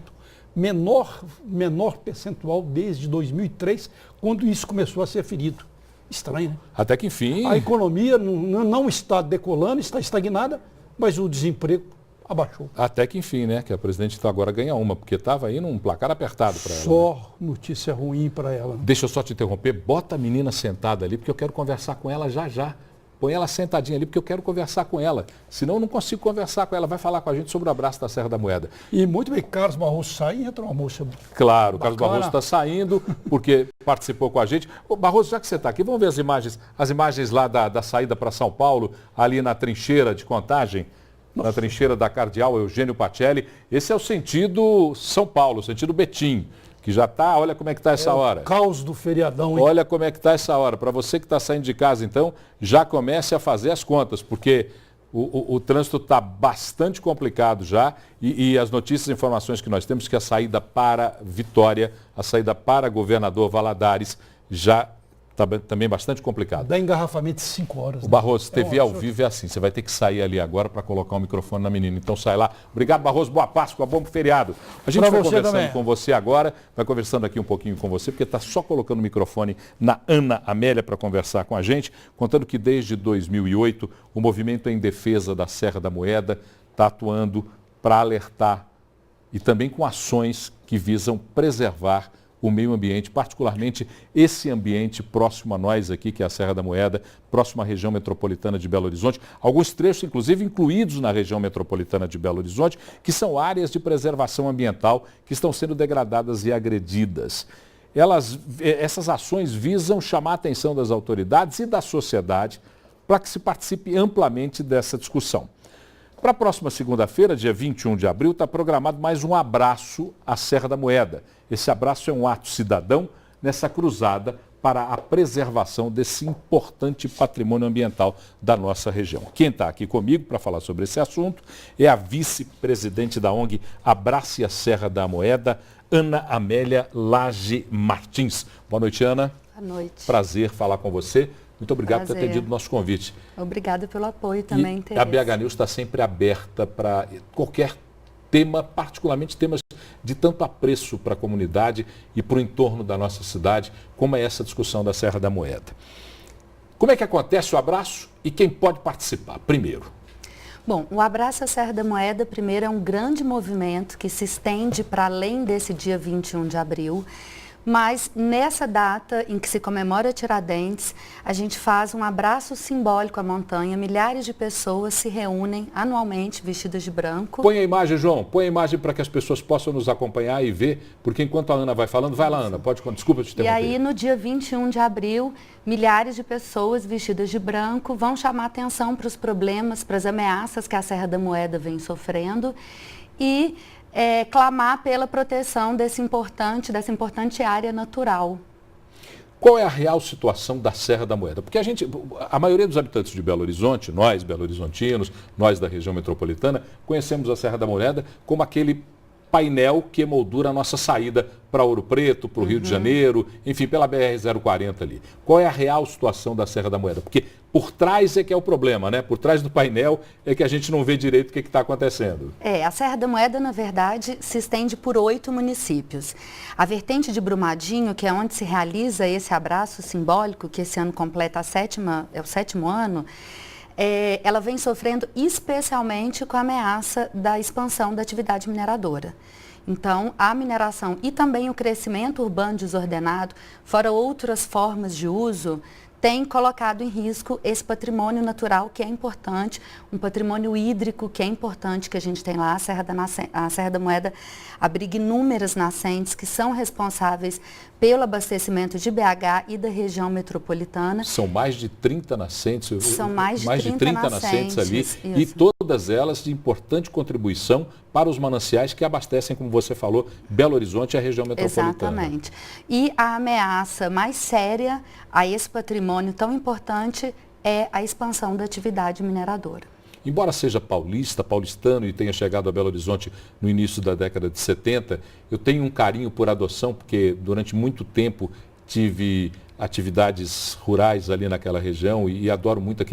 menor percentual desde 2003, quando isso começou a ser ferido. Estranho, né? Até que enfim... A economia não está decolando, está estagnada, mas o desemprego abaixou. Até que enfim, né? Que a presidente agora ganha uma, porque estava aí num placar apertado para ela. Só notícia ruim para ela. Deixa eu só te interromper. Bota a menina sentada ali, porque eu quero conversar com ela já já. Põe ela sentadinha ali, porque eu quero conversar com ela. Senão eu não consigo conversar com ela. Vai falar com a gente sobre o abraço da Serra da Moeda. E muito bem, Carlos Barroso sai e entra uma moça. Claro, o Carlos Barroso está saindo, porque participou com a gente. Ô, Barroso, já que você está aqui, vamos ver as imagens lá da saída para São Paulo, ali na trincheira de Contagem. Nossa. Na trincheira da Cardeal Eugênio Pacelli. Esse é o sentido São Paulo, o sentido Betim. Que já está, olha como é que está essa hora. O caos do feriadão, hein? Olha como é que está essa hora. Para você que está saindo de casa, então, já comece a fazer as contas, porque o trânsito está bastante complicado já e as notícias e informações que nós temos que a saída para Vitória, a saída para Governador Valadares já está também bastante complicado. Dá engarrafamento de 5 horas. O Barroso, TV ao vivo é assim, você vai ter que sair ali agora para colocar o microfone na menina. Então sai lá. Obrigado, Barroso, boa Páscoa, bom feriado. A gente vai conversando também com você agora, vai conversando aqui um pouquinho com você, porque está só colocando o microfone na Ana Amélia para conversar com a gente, contando que desde 2008 o movimento em defesa da Serra da Moeda está atuando para alertar e também com ações que visam preservar o meio ambiente, particularmente esse ambiente próximo a nós aqui, que é a Serra da Moeda, próximo à região metropolitana de Belo Horizonte. Alguns trechos, inclusive, incluídos na região metropolitana de Belo Horizonte, que são áreas de preservação ambiental que estão sendo degradadas e agredidas. Essas ações visam chamar a atenção das autoridades e da sociedade para que se participe amplamente dessa discussão. Para a próxima segunda-feira, dia 21 de abril, está programado mais um abraço à Serra da Moeda. Esse abraço é um ato cidadão nessa cruzada para a preservação desse importante patrimônio ambiental da nossa região. Quem está aqui comigo para falar sobre esse assunto é a vice-presidente da ONG Abrace a Serra da Moeda, Ana Amélia Lage Martins. Boa noite, Ana. Boa noite. Prazer falar com você. Muito obrigado por ter atendido o nosso convite. Obrigada pelo apoio também, A BH News está sempre aberta para qualquer tema, particularmente temas de tanto apreço para a comunidade e para o entorno da nossa cidade, como é essa discussão da Serra da Moeda. Como é que acontece o abraço e quem pode participar? Primeiro. Bom, o Abraço à Serra da Moeda, primeiro, é um grande movimento que se estende para além desse dia 21 de abril. Mas nessa data em que se comemora Tiradentes, a gente faz um abraço simbólico à montanha. Milhares de pessoas se reúnem anualmente vestidas de branco. Põe a imagem, João. Põe a imagem para que as pessoas possam nos acompanhar e ver, porque enquanto a Ana vai falando, vai lá, Ana. Desculpa te interromper. E aí, no dia 21 de abril, milhares de pessoas vestidas de branco vão chamar atenção para os problemas, para as ameaças que a Serra da Moeda vem sofrendo e clamar pela proteção dessa importante área natural. Qual é a real situação da Serra da Moeda? Porque a maioria dos habitantes de Belo Horizonte, nós belo-horizontinos, nós da região metropolitana, conhecemos a Serra da Moeda como aquele painel que emoldura a nossa saída para Ouro Preto, para o Rio de Janeiro, enfim, pela BR-040 ali. Qual é a real situação da Serra da Moeda? Porque por trás é que é o problema, né? Por trás do painel é que a gente não vê direito o que está acontecendo. A Serra da Moeda, na verdade, se estende por 8 municípios. A vertente de Brumadinho, que é onde se realiza esse abraço simbólico, que esse ano completa o 7º ano, ela vem sofrendo especialmente com a ameaça da expansão da atividade mineradora. Então, a mineração e também o crescimento urbano desordenado, fora outras formas de uso, tem colocado em risco esse patrimônio natural que é importante, um patrimônio hídrico que é importante que a gente tem lá. A Serra da Moeda abriga inúmeras nascentes que são responsáveis pelo abastecimento de BH e da região metropolitana. São mais de 30 nascentes. São mais de 30 nascentes ali. Isso. E todas elas de importante contribuição para os mananciais que abastecem, como você falou, Belo Horizonte e a região metropolitana. Exatamente. E a ameaça mais séria a esse patrimônio tão importante é a expansão da atividade mineradora. Embora seja paulistano e tenha chegado a Belo Horizonte no início da década de 70, eu tenho um carinho por adoção, porque durante muito tempo tive atividades rurais ali naquela região e adoro muito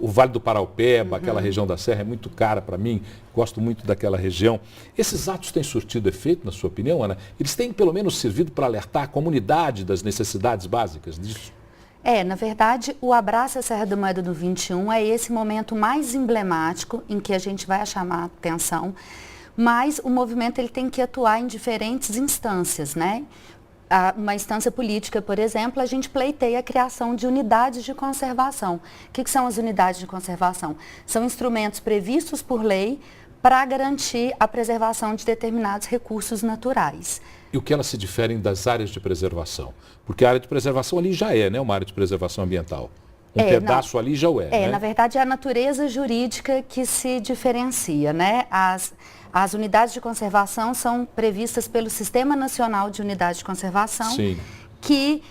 o Vale do Paraupeba, aquela região da Serra é muito cara para mim, gosto muito daquela região. Esses atos têm surtido efeito, na sua opinião, Ana? Eles têm pelo menos servido para alertar a comunidade das necessidades básicas disso? Na verdade, o Abraço à Serra da Moeda do 21 é esse momento mais emblemático em que a gente vai chamar a atenção, mas o movimento ele tem que atuar em diferentes instâncias, né? Uma instância política, por exemplo, a gente pleiteia a criação de unidades de conservação. O que são as unidades de conservação? São instrumentos previstos por lei para garantir a preservação de determinados recursos naturais. E o que elas se diferem das áreas de preservação? Porque a área de preservação ali já é, né, uma área de preservação ambiental. Pedaço ali já é, né? Na verdade, é a natureza jurídica que se diferencia, né? As unidades de conservação são previstas pelo Sistema Nacional de Unidades de Conservação, Sim. que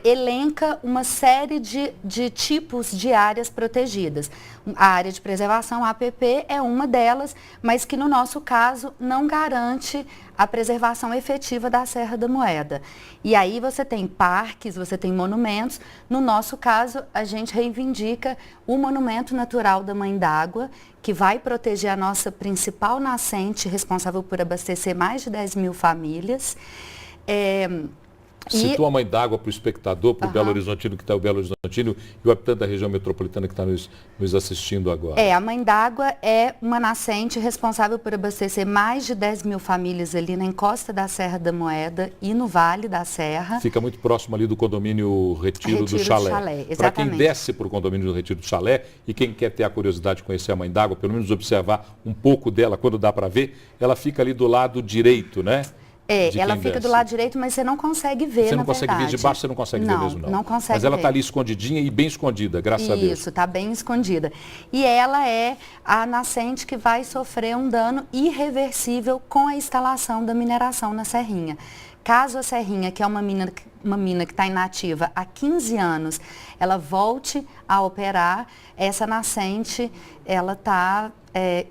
elenca uma série de tipos de áreas protegidas. A área de preservação, a APP, é uma delas, mas que no nosso caso não garante a preservação efetiva da Serra da Moeda. E aí você tem parques, você tem monumentos. No nosso caso, a gente reivindica o Monumento Natural da Mãe d'Água, que vai proteger a nossa principal nascente, responsável por abastecer mais de 10 mil famílias. Citou a Mãe d'Água para o espectador, para o Belo Horizontino que está o Belo Horizontino e o habitante da região metropolitana que está nos assistindo agora. A Mãe d'Água é uma nascente responsável por abastecer mais de 10 mil famílias ali na encosta da Serra da Moeda e no Vale da Serra. Fica muito próximo ali do condomínio Retiro do Chalé. Para quem desce para o condomínio do Retiro do Chalé e quem quer ter a curiosidade de conhecer a Mãe d'Água, pelo menos observar um pouco dela quando dá para ver, ela fica ali do lado direito, né? de ela quem fica desce. do lado direito, mas você não consegue ver, Você na não consegue ver verdade. de baixo, você não consegue ver mesmo, não. Não consegue Mas ela ver. está ali escondidinha e bem escondida, graças a Deus. Isso, está bem escondida. E ela é a nascente que vai sofrer um dano irreversível com a instalação da mineração na serrinha. Caso a serrinha, que é uma mina que está inativa há 15 anos, ela volte a operar, essa nascente, ela está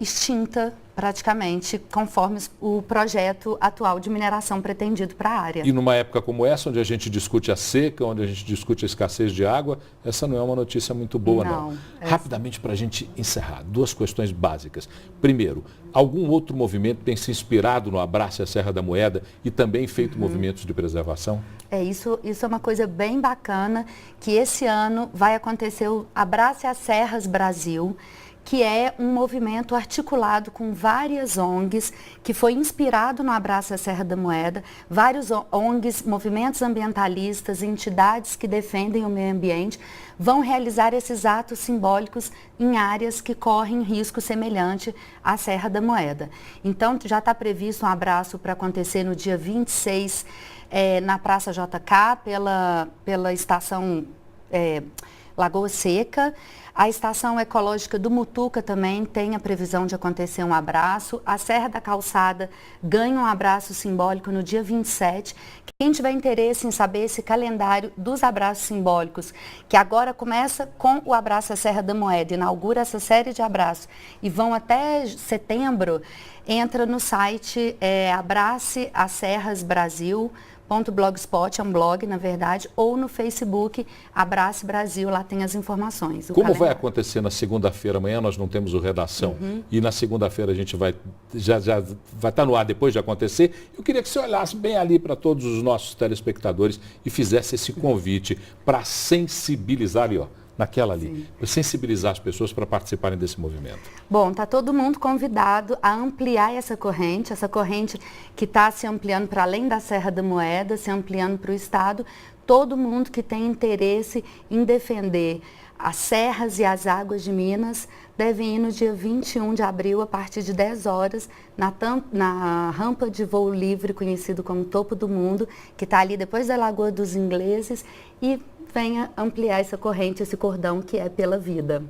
extinta praticamente, conforme o projeto atual de mineração pretendido para a área. E numa época como essa, onde a gente discute a seca, onde a gente discute a escassez de água, essa não é uma notícia muito boa, não. Rapidamente, para a gente encerrar, 2 questões básicas. Primeiro, algum outro movimento tem se inspirado no Abrace a Serra da Moeda e também feito movimentos de preservação? Isso é uma coisa bem bacana, que esse ano vai acontecer o Abrace as Serras Brasil, que é um movimento articulado com várias ONGs, que foi inspirado no Abraço à Serra da Moeda, vários ONGs, movimentos ambientalistas, entidades que defendem o meio ambiente, vão realizar esses atos simbólicos em áreas que correm risco semelhante à Serra da Moeda. Então, já está previsto um abraço para acontecer no dia 26, na Praça JK, pela estação Lagoa Seca. A Estação Ecológica do Mutuca também tem a previsão de acontecer um abraço. A Serra da Calçada ganha um abraço simbólico no dia 27. Quem tiver interesse em saber esse calendário dos abraços simbólicos, que agora começa com o Abraço à Serra da Moeda, inaugura essa série de abraços e vão até setembro, entra no site Abrace as Serras Brasil. .blogspot, é um blog, na verdade, ou no Facebook, Abrace Brasil, lá tem as informações. Como vai acontecer na segunda-feira? Amanhã nós não temos o Redação. E na segunda-feira a gente já vai estar no ar depois de acontecer. Eu queria que você olhasse bem ali para todos os nossos telespectadores e fizesse esse convite para sensibilizar, naquela ali, para sensibilizar as pessoas para participarem desse movimento. Bom, está todo mundo convidado a ampliar essa corrente que está se ampliando para além da Serra da Moeda, se ampliando para o Estado. Todo mundo que tem interesse em defender as serras e as águas de Minas deve ir no dia 21 de abril, a partir de 10 horas, na rampa de voo livre, conhecido como Topo do Mundo, que está ali depois da Lagoa dos Ingleses, e venha ampliar essa corrente, esse cordão que é pela vida.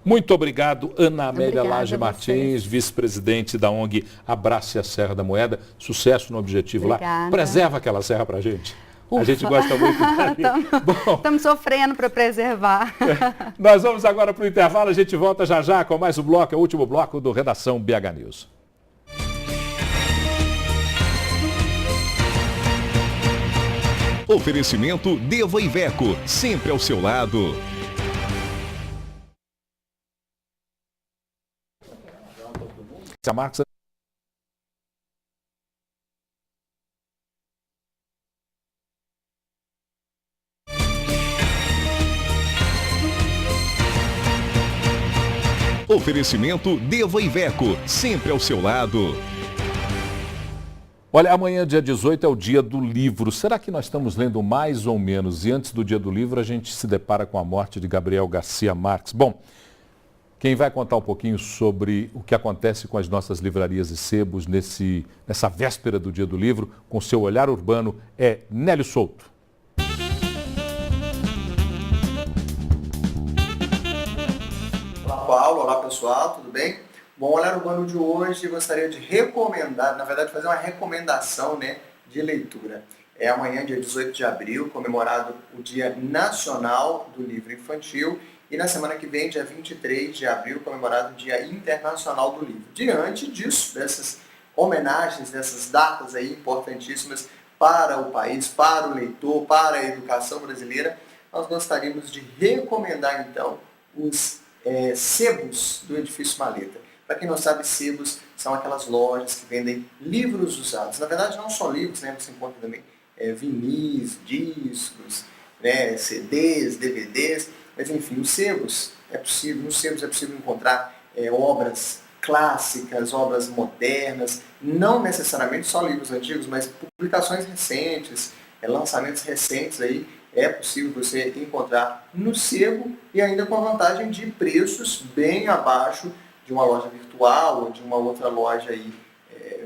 Muito obrigado, Ana Amélia Lage a Martins, vice-presidente da ONG Abrace a Serra da Moeda. Sucesso no objetivo lá. Preserva aquela serra para a gente. A gente gosta muito dali. Estamos sofrendo para preservar. Nós vamos agora para o intervalo, a gente volta já com mais um bloco, é o último bloco do Redação BH News. Oferecimento Deva Iveco, sempre ao seu lado. Marcos. Oferecimento Deva Iveco, sempre ao seu lado. Olha, amanhã, dia 18, é o dia do livro. Será que nós estamos lendo mais ou menos? E antes do dia do livro, a gente se depara com a morte de Gabriel Garcia Marques. Bom, quem vai contar um pouquinho sobre o que acontece com as nossas livrarias e sebos nessa véspera do dia do livro, com seu olhar urbano, é Nélio Souto. Olá, Paulo. Olá, pessoal. Tudo bem? Bom, o Olhar Urbano de hoje gostaria de recomendar, na verdade fazer uma recomendação de leitura. É amanhã, dia 18 de abril, comemorado o Dia Nacional do Livro Infantil e na semana que vem, dia 23 de abril, comemorado o Dia Internacional do Livro. Diante disso, dessas homenagens, dessas datas aí importantíssimas para o país, para o leitor, para a educação brasileira, nós gostaríamos de recomendar então os sebos do Edifício Maleta. Para quem não sabe, sebos são aquelas lojas que vendem livros usados. Na verdade, não só livros, você encontra também vinis, discos, CDs, DVDs, mas enfim, nos sebos é possível encontrar obras clássicas, obras modernas, não necessariamente só livros antigos, mas publicações recentes, lançamentos recentes aí, é possível você encontrar no sebo e ainda com a vantagem de preços bem abaixo de uma loja virtual ou de uma outra loja aí,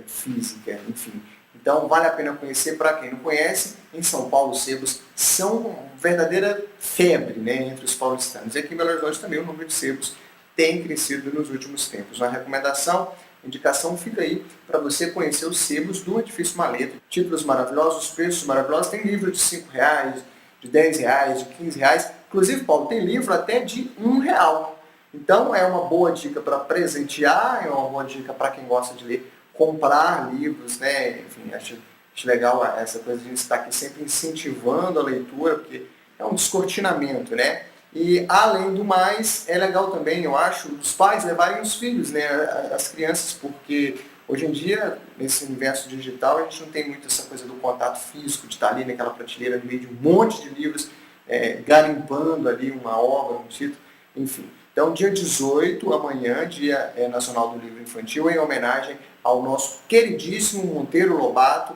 física, enfim. Então vale a pena conhecer. Para quem não conhece, em São Paulo os sebos são verdadeira febre, né, entre os paulistanos. E aqui em Belo Horizonte também o número de sebos tem crescido nos últimos tempos. Uma recomendação, indicação fica aí para você conhecer os sebos do Edifício Maleta. Títulos maravilhosos, preços maravilhosos. Tem livro de R$5, de R$10, de R$15. Inclusive, Paulo, tem livro até de R$1. Então é uma boa dica para presentear, é uma boa dica para quem gosta de ler, comprar livros, né? Enfim, acho legal essa coisa de a gente estar aqui sempre incentivando a leitura, porque é um descortinamento, né? E, além do mais, é legal também, eu acho, os pais levarem os filhos, né, as crianças, porque hoje em dia, nesse universo digital, a gente não tem muito essa coisa do contato físico, de estar ali naquela prateleira no meio de um monte de livros, garimpando ali uma obra, um título, enfim. Então, dia 18, amanhã, Dia Nacional do Livro Infantil, em homenagem ao nosso queridíssimo Monteiro Lobato.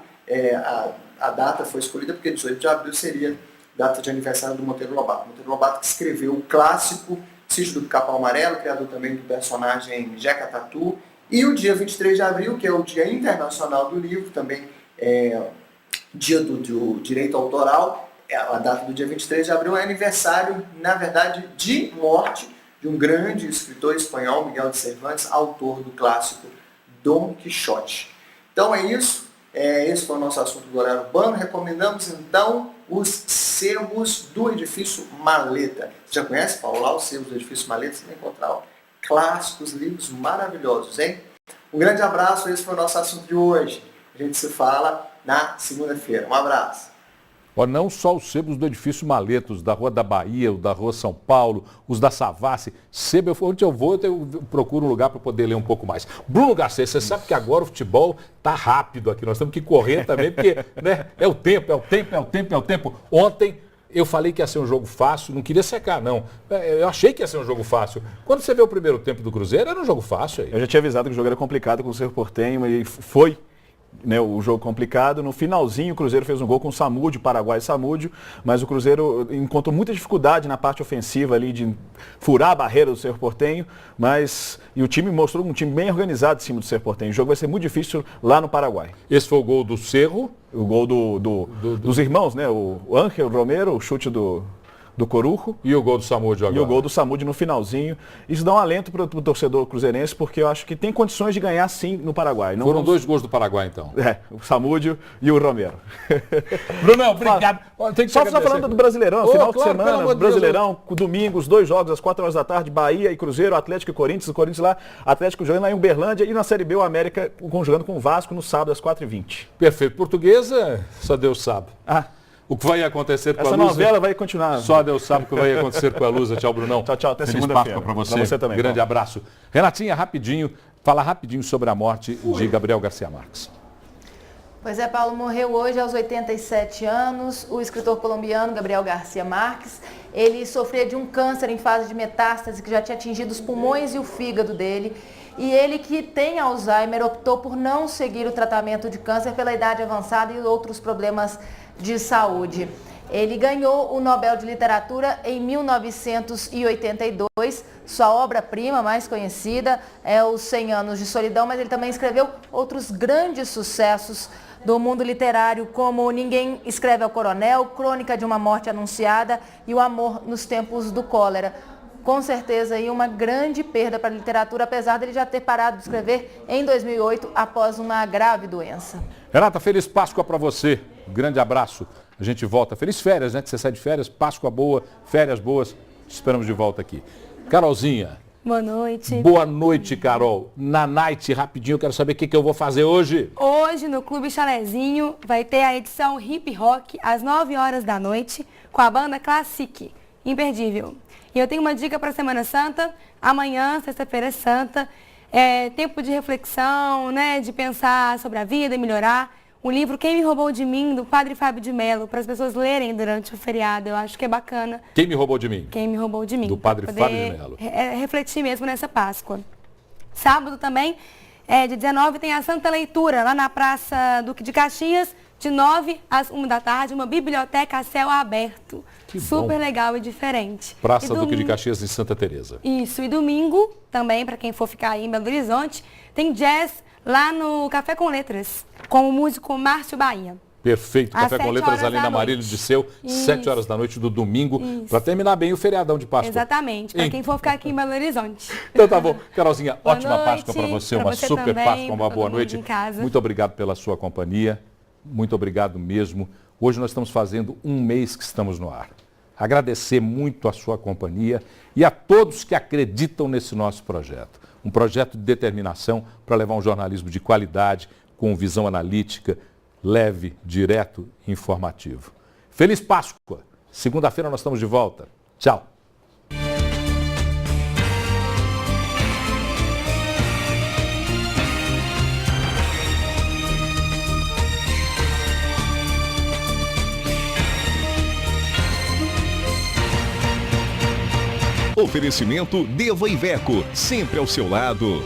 A data foi escolhida porque 18 de abril seria data de aniversário do Monteiro Lobato. Monteiro Lobato que escreveu o clássico Sítio do Pica-Pau Amarelo, criador também do personagem Jeca Tatu. E o dia 23 de abril, que é o Dia Internacional do Livro, também dia do direito autoral. A data do dia 23 de abril é aniversário, na verdade, de morte de um grande escritor espanhol, Miguel de Cervantes, autor do clássico Dom Quixote. Então é isso. Esse foi o nosso assunto do horário urbano. Recomendamos, então, os sebos do Edifício Maleta. Você já conhece, Paulo? Lá os sebos do Edifício Maleta, você vai encontrar clássicos, livros maravilhosos, hein? Um grande abraço, esse foi o nosso assunto de hoje. A gente se fala na segunda-feira. Um abraço. Não só os sebos do Edifício Maletos, da Rua da Bahia, o da Rua São Paulo, os da Savassi. Sebo, onde eu vou, eu procuro um lugar para poder ler um pouco mais. Bruno Garcês, você sabe que agora o futebol está rápido aqui. Nós temos que correr também, porque né, é o tempo. Ontem eu falei que ia ser um jogo fácil, não queria secar, não. Eu achei que ia ser um jogo fácil. Quando você vê o primeiro tempo do Cruzeiro, era um jogo fácil. Aí. Eu já tinha avisado que o jogo era complicado com o Cerro Porteño e foi. Né, o jogo complicado. No finalzinho o Cruzeiro fez um gol com o Samúdio, Paraguai Samúdio, mas o Cruzeiro encontrou muita dificuldade na parte ofensiva ali de furar a barreira do Cerro Porteño, e o time mostrou um time bem organizado em cima do Cerro Porteño. O jogo vai ser muito difícil lá no Paraguai. Esse foi o gol do Cerro? O gol dos irmãos, né? O Ángel Romero, o chute do Corujo. E o gol do Samúdio agora. E o gol do Samúdio no finalzinho. Isso dá um alento para o torcedor cruzeirense, porque eu acho que tem condições de ganhar sim no Paraguai. Foram 2 gols do Paraguai, então. O Samúdio e o Romero. Brunão, obrigado. Só falando do Brasileirão, final de semana, Brasileirão, domingo, os 2 jogos, às 4 horas da tarde, Bahia e Cruzeiro, Atlético e Corinthians, o Corinthians lá, Atlético jogando lá em Uberlândia, e na Série B o América jogando com o Vasco no sábado às 4h20. Perfeito. Portuguesa, só Deus sabe. O que vai acontecer com a Lusa... Essa novela vai continuar. Só Deus sabe o que vai acontecer com a Lusa. Tchau, Brunão. Tchau. Até Feliz segunda-feira. Páscoa para você. Pra você também. Grande abraço. Renatinha, fala rapidinho sobre a morte de Gabriel Garcia Marques. Pois é, Paulo, morreu hoje aos 87 anos, o escritor colombiano Gabriel Garcia Marques. Ele sofria de um câncer em fase de metástase que já tinha atingido os pulmões e o fígado dele. E ele, que tem Alzheimer, optou por não seguir o tratamento de câncer pela idade avançada e outros problemas de saúde. Ele ganhou o Nobel de Literatura em 1982. Sua obra-prima mais conhecida é Os 100 Anos de Solidão, mas ele também escreveu outros grandes sucessos do mundo literário, como Ninguém Escreve ao Coronel, Crônica de uma Morte Anunciada e O Amor nos Tempos do Cólera. Com certeza aí uma grande perda para a literatura, apesar dele já ter parado de escrever em 2008 após uma grave doença. Renata, feliz Páscoa para você. Grande abraço. A gente volta. Feliz férias, né? Que você sai de férias. Páscoa boa, férias boas. Te esperamos de volta aqui. Carolzinha. Boa noite. Boa noite, Carol. Na night, rapidinho, eu quero saber o que eu vou fazer hoje. Hoje, no Clube Chalezinho, vai ter a edição Hip Rock às 9 horas da noite com a banda Classic. Imperdível. E eu tenho uma dica para a Semana Santa. Amanhã, sexta-feira santa, é tempo de reflexão, né, de pensar sobre a vida e melhorar. O livro Quem Me Roubou de Mim, do Padre Fábio de Mello, para as pessoas lerem durante o feriado. Eu acho que é bacana. Quem Me Roubou de Mim? Quem Me Roubou de Mim. Do Padre Fábio de Mello. Refletir mesmo nessa Páscoa. Sábado também, de 19, tem a Santa Leitura, lá na Praça Duque de Caxias, de 9 às 1 da tarde, uma biblioteca a céu aberto. Que super bom. legal e diferente. Praça E Duque de Caxias, em Santa Teresa. Isso, e domingo também, para quem for ficar aí em Belo Horizonte, tem jazz lá no Café com Letras, com o músico Márcio Bahia. Perfeito. Às Café com 7 Letras horas ali da na Marília noite. de Seu, Isso. 7 horas da noite do domingo, Isso. para terminar bem o feriadão de Páscoa. Exatamente, para quem for ficar aqui em Belo Horizonte. Então tá bom. Carolzinha, Boa ótima noite, Páscoa para você, pra uma você super também, Páscoa, uma pra boa todo mundo noite. em casa. Muito obrigado pela sua companhia. Muito obrigado mesmo. Hoje nós estamos fazendo um mês que estamos no ar. Agradecer muito a sua companhia e a todos que acreditam nesse nosso projeto. Um projeto de determinação para levar um jornalismo de qualidade, com visão analítica, leve, direto e informativo. Feliz Páscoa! Segunda-feira nós estamos de volta. Tchau! Oferecimento Deva Iveco, sempre ao seu lado.